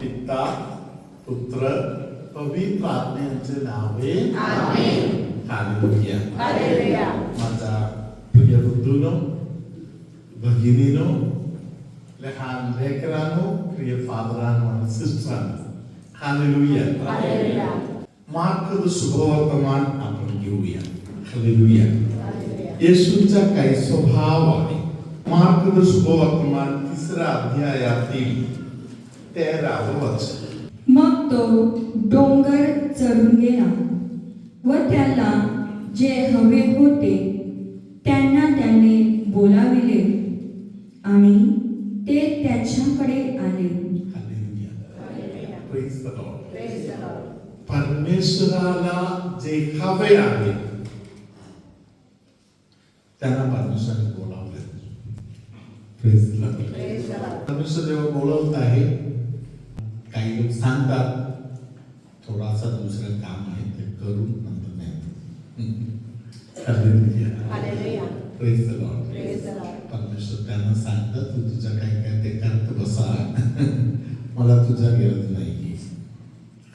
पिता पुत्र पवित्र आत्म्याचे नावे आमेन. हालेलुया. हालेलुया. माझा प्रिय बंधूनो भगिनीनो लहान लेकरांनो प्रिय फादरांनो आणि सिस्टरांनो हालेलुया. हालेलुया. मार्क शुभवर्तमान आपण घेऊया. हालेलुया. येशूचा काही स्वभाव आहे. मार्क शुभवर्तमान 3 अध्यायातील 13वे वचन. मग तो डोंगर चढून गेला व त्याला जे हवे होते त्यांना त्याने बोलाविले आणि ते त्याच्याकडे आले. Hallelujah. Praise the Lord. Praise the Lord. परमेश्वराला जे हवे आहे त्यांना परमेश्वराने बोलावले. Praise the Lord. Praise the Lord. परमेश्वर जेव्हा बोलवत आहे काही लोक सांगतात थोडासा दुसरं काम आहे ते करून नंतर नाही. Hallelujah. Hallelujah. Praise the Lord. Praise the Lord. परमेश्वर त्यांना सांगतात तू तुझं काय काय ते करत बसा मला तुझा गरज नाही.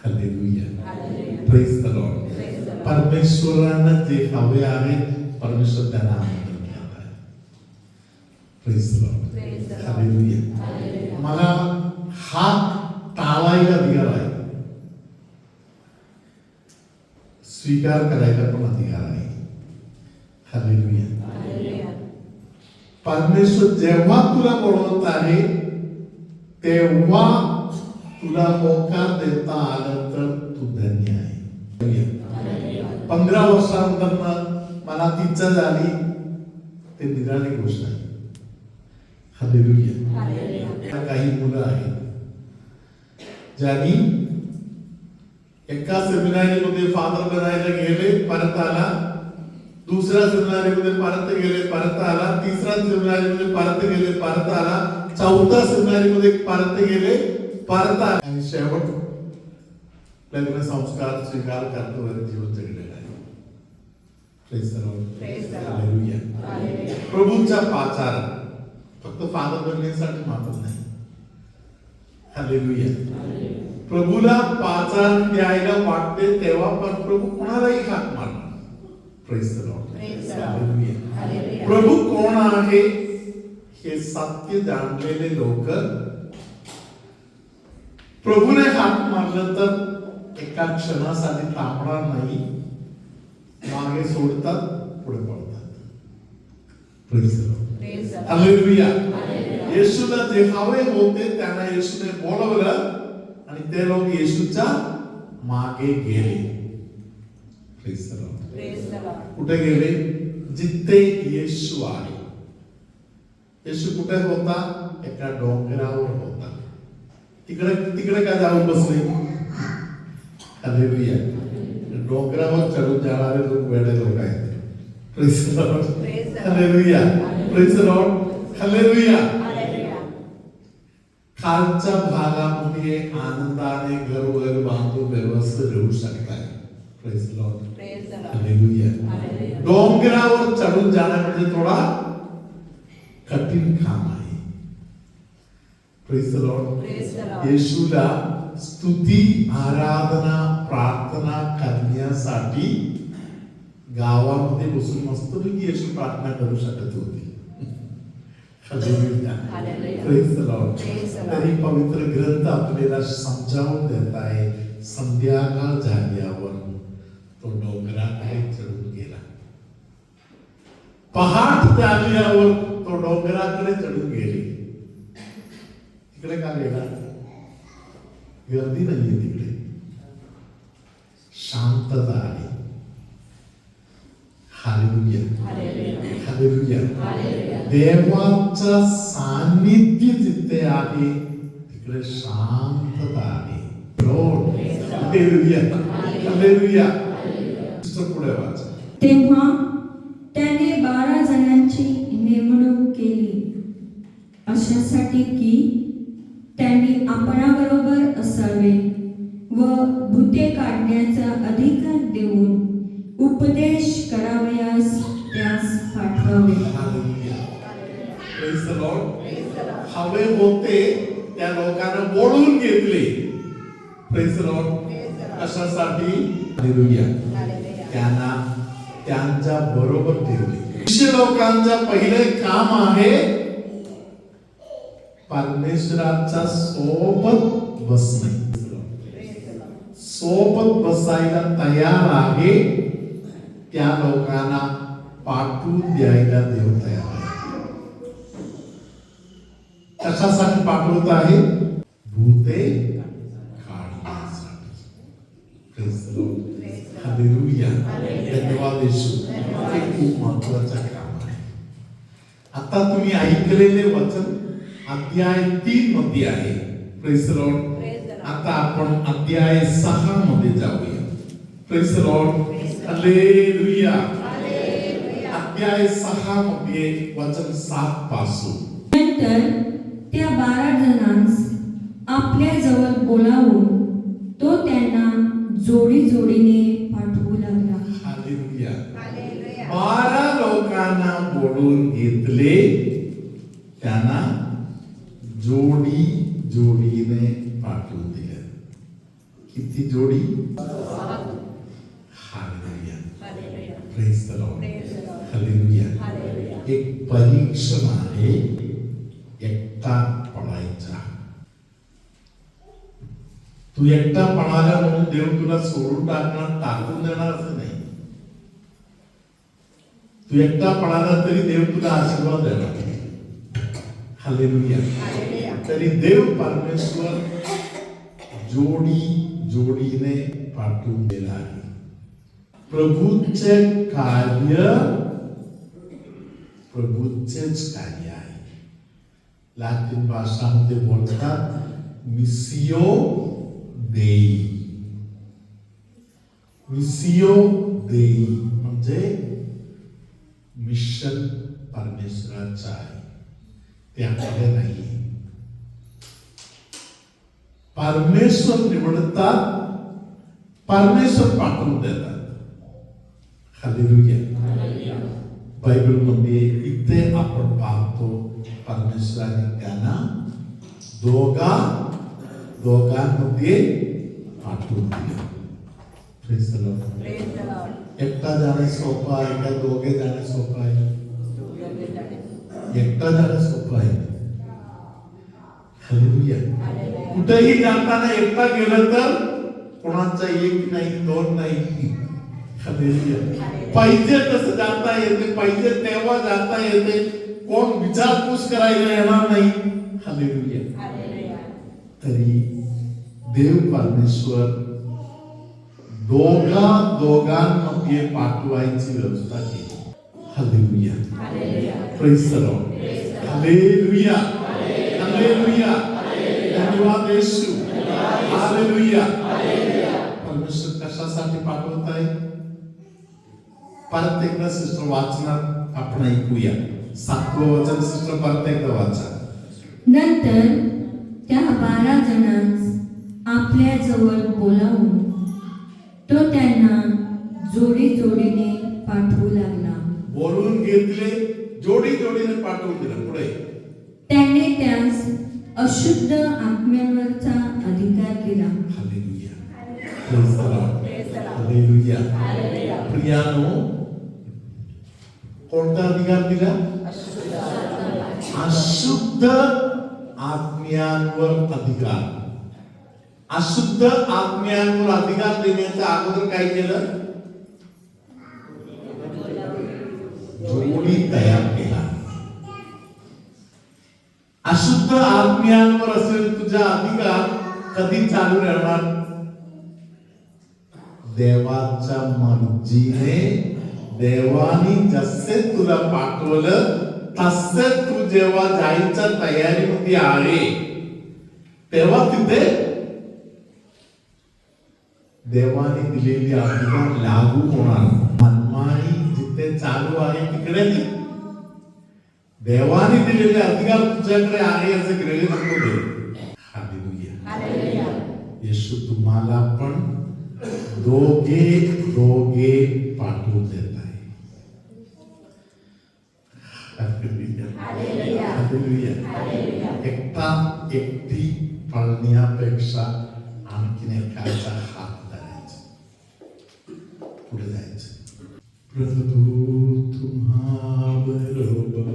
Hallelujah. Hallelujah. Praise the Lord. Praise the Lord. परमेश्वरांना जे हवे आहे परमेश्वर त्यांना आमंत्रण देत आहे. Praise the Lord. Praise the Lord. Hallelujah. Hallelujah. मला हात टाळायला अधिकार आहे, स्वीकार करायला पण अधिकार आहे. हालेलुया. हालेलुया. परमेश्वर जेव्हा तुला बोलवत आहे तेव्हा तुला होकार देता आलं तर तू धन्य आहे. हालेलुया. 15 वर्षानंतर मला इच्छा झाली ते निराळी गोष्ट आहे. हालेलुया. हालेलुया. काही मुलं आहेत ज्यांनी एका सेमिनारीमध्ये फादर बनायला गेले, परत आला, दुसऱ्या सेमिनारीमध्ये परत गेले, परत आला, तिसऱ्या सेमिनारीमध्ये परत गेले, परत आला, चौथ्या सेमिनारीमध्ये परत गेले, परत आला आणि शेवट लग्न संस्कार स्वीकार करतो जीवन जगलेला आहे. Praise the Lord. Praise the Lord. Hallelujah. Hallelujah. प्रभूंच्या पाचार फक्त फादर बनण्यासाठी मात्र नाही. हालेलुया. प्रभूला पाचार द्यायला वाटते तेव्हा पण प्रभू कोणालाही हाक मारणार. Praise the Lord. Praise the Lord. Hallelujah. Hallelujah. प्रभू कोण आहे हे सत्य जाणलेले लोक प्रभूने हाक मारलं तर एका क्षणासाठी थांबणार नाही, मागे सोडतात, पुढे पळतात. Praise the Lord. Praise the Lord. Hallelujah. Hallelujah. येशूला जे हवे होते त्यांना येशूने बोलवलं आणि ते लोक येशूच्या मागे गेले. Praise the Lord. Praise the Lord. कुठे गेले? जिथे येशू आहे. येशू कुठे होता? एका डोंगरावर होता. तिकडे तिकडे काय जाऊन बसले? हालेलुया. डोंगरावर चढून जाणारे लोक वेडे लोक आहेत. Praise the Lord. Praise the Lord. Hallelujah. Praise the Lord. Hallelujah. Hallelujah. खालच्या भागामध्ये आनंदाने घर बांधून व्यवस्थित राहू शकताय. Praise the Lord. Praise the Lord. Hallelujah. Hallelujah. डोंगरावर चढून जाणं म्हणजे थोडा कठीण काम आहे. Praise the Lord. Praise the Lord. येशूला स्तुती आराधना प्रार्थना करण्यासाठी गावामध्ये बसून मस्तपैकी येशू प्रार्थना करू शकत होती. Hallelujah. Hallelujah. Praise the Lord. Praise the Lord. तरी पवित्र ग्रंथ आपल्याला समजावून देत आहे संध्याकाळ झाल्यावर तो डोंगराकडे चढून गेला. पहाट झाल्यावर तो डोंगराकडे चढून गेले. तिकडे का गेला? गर्दी नाहीये तिकडे, शांतता आहे. हालेलुया. हालेलुया. हालेलुया. हालेलुया. देवाचं सान्निध्य जिथे आहे तिकडे शांतता आहे. लॉर्ड. हालेलुया. हालेलुया. पुढे वाचा. तेव्हा त्याने 12 जणांची नेमणूक केली अशासाठी की त्यांनी आपणाबरोबर असावे व भूते काढण्याचा अधिकार देऊन उपदेश करावयास त्यास पाठवावे. Hallelujah. Praise the Lord. Praise the Lord. हवे होते त्या लोकांना बोलून घेतले. Praise the Lord. कशासाठी? हालेलुया. त्यांना त्यांच्या बरोबर ठेवले. शिष्य लोकांचा पहिले काम आहे परमेश्वराच्या सोबत बसणे. सोबत बसायला तयार आहे त्या लोकांना पाठवून द्यायला देव तयार आहे. कशासाठी पाठवत आहे? भूते काढण्यासाठी. Praise the Lord. हालेलुया. धन्यवाद येशू. हे खूप महत्त्वाचं काम आहे. आता तुम्ही ऐकलेले वचन अध्याय 3 मध्ये आहे. Praise the Lord. आता आपण अध्याय 6 मध्ये जाऊया. Praise the Lord. हालेलुया. अध्याय 6 मध्ये वचन 7 पासून. नंतर त्या 12 जणांस आपल्या जवळ बोलावून तो त्यांना जोडी जोडीने पाठवू लागला. हालेलुया. 12 लोकांना बोलून घेतले, त्यांना जोडी जोडीने पाठवून दिले. किती जोडी? Hallelujah. Praise the Lord. Hallelujah. एक परीक्षण आहे एकटा पडायचा. तू एकटा पडाला म्हणून देव तुला सोडून टाकून देणार असं नाही. तू एकटा पडाला तरी देव तुला आशीर्वाद देणार. हालेलुया. तरी देव परमेश्वर जोडी जोडीने पाठवून दिला आहे. प्रभूचेच कार्य आहे. लॅटिन भाषामध्ये बोलतात मिसिओ देई. मिसिओ देई म्हणजे मिशन परमेश्वराचं आहे, ते आपले नाही. परमेश्वर निवडतात, परमेश्वर पाठवून देतात. हालेलुया. बायबल मध्ये इथे आपण पाहतो परमेश्वराने त्यांना दोघांमध्ये पाठवून दिले. Praise the Lord. एकटा जाणे सोपं आहे का दोघे जाणे सोपं आहे? एकटा जाणे सोपं आहे. हालेलुया. कुठेही जाताना एकटा गेलं तर कोणाचा एक नाही, दोन नाही. हालेलुया. पाहिजे तसं जाता येते, पाहिजे तेव्हा जाता येते. कोण विचारपूस करायला येणार नाही. हालेलुया. तरी देव परमेश्वर दोघांमध्ये पाठवायची व्यवस्था केली. Hallelujah. Praise the Lord. Hallelujah. Hallelujah. धन्यवाद येशू. हालेलुया. परमेश्वर कशासाठी पाठवत आहे? परत एकदा सिस्टर वाचणार आपण ऐकूया. 7वं वचन सिस्टर परत एकदा वाचा. नंतर त्या 12 जणांस आपल्या जवळ बोलावून तो त्यांना जोडी जोडीने पाठवू लागला. बोलून घेतले, जोडी जोडीने पाठवून दिलं. पुढे त्याने त्यास अशुद्ध आत्म्यांवरचा अधिकार दिला. Hallelujah. Praise the Lord. Hallelujah. प्रियानो, कोणता अधिकार दिला? अशुद्ध आत्म्यांवर अधिकार. अशुद्ध आत्म्यांवर अधिकार देण्याच्या अगोदर काय केलं? जोडी तयार केला. अशुद्ध आत्म्यांवर असेल तुझा अधिकार, कधी चालू राहणार? देवाच्या मर्जीने. देवानी जसे तुला पाठवलं तसे तू जेव्हा जायच्या तयारीमध्ये आहे तेव्हा तिथे देवाने दिलेली अधिकार लागू होणार. मनमानी जिथे चालू आहे तिकडे देवाने दिलेले अधिकार तुझ्याकडे आहे असं गृहीत नको दे. हालेलुया. येशू तुम्हाला पण दोघे पाठवून देत आहे. हालेलुया. एकटा एकटी पळण्यापेक्षा आणखीन एकाचा हात धरायचा, पुढे जायचं. प्रभू तुम्हा बरोबर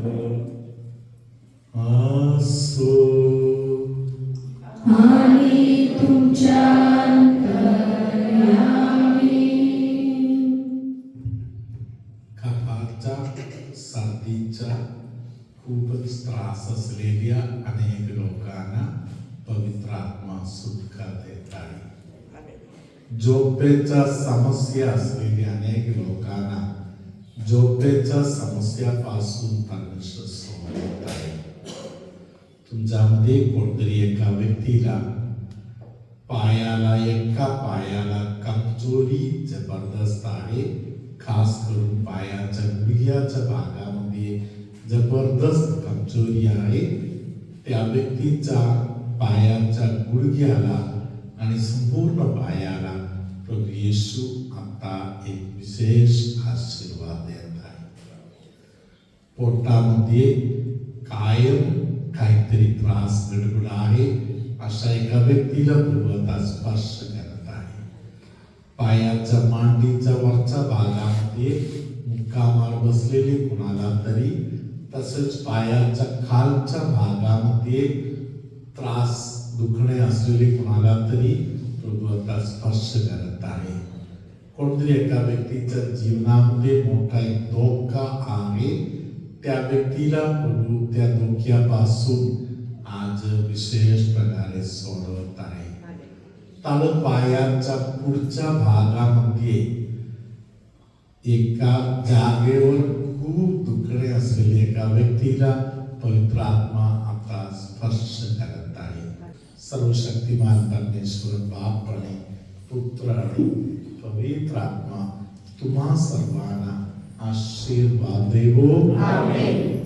असो आणि तुमच्या कफाच्या सर्दीचा खूपच त्रास असलेल्या अनेक लोकांना पवित्र आत्मा सुटका देत आहे. झोपेच्या समस्या असलेल्या अनेक लोकांना झोपेच्या समस्यापासून परमेश्वर सोडत आहे. तुमच्यामध्ये कोणतरी एका व्यक्तीला एका पायाला कमजोरी जबरदस्त आहे, खास करून पायाच्या गुडघ्याच्या भागामध्ये जबरदस्त कमजोरी आहे. त्या व्यक्तीच्या पायाच्या गुडघ्याला आणि संपूर्ण पायाला प्रभू येशू आता एक विशेष आशीर्वाद देत आहे. पोटामध्ये कायम काहीतरी त्रास गडबड आहे अशा एका व्यक्तीला प्रभू आता स्पर्श करत आहे. पायाच्या मांडीच्या वरच्या भागामध्ये मुक्कामार बसलेले कुणाला तरी, तसेच पायाच्या खालच्या भागामध्ये त्रास दुखणे असलेले कुणाला तरी प्रभू आता स्पर्श करत आहे. कोणतरी एका व्यक्तीच्या जीवनामध्ये मोठा एक धोका आहे, त्या व्यक्तीला प्रभू त्या धोक्यापासून आज विशेष प्रकारे सोडवत आहे. तळपायाच्या पुढच्या भागामध्ये एका जागेवर खूप दुखणे असलेले एका व्यक्तीला पवित्र आत्मा आता स्पर्श करत आहे. सर्वशक्तिमान परमेश्वर बाप आणि पुत्र आणि पवित्र आत्मा तुम्हा सर्वांना आशीर्वाद देवो. आमेन.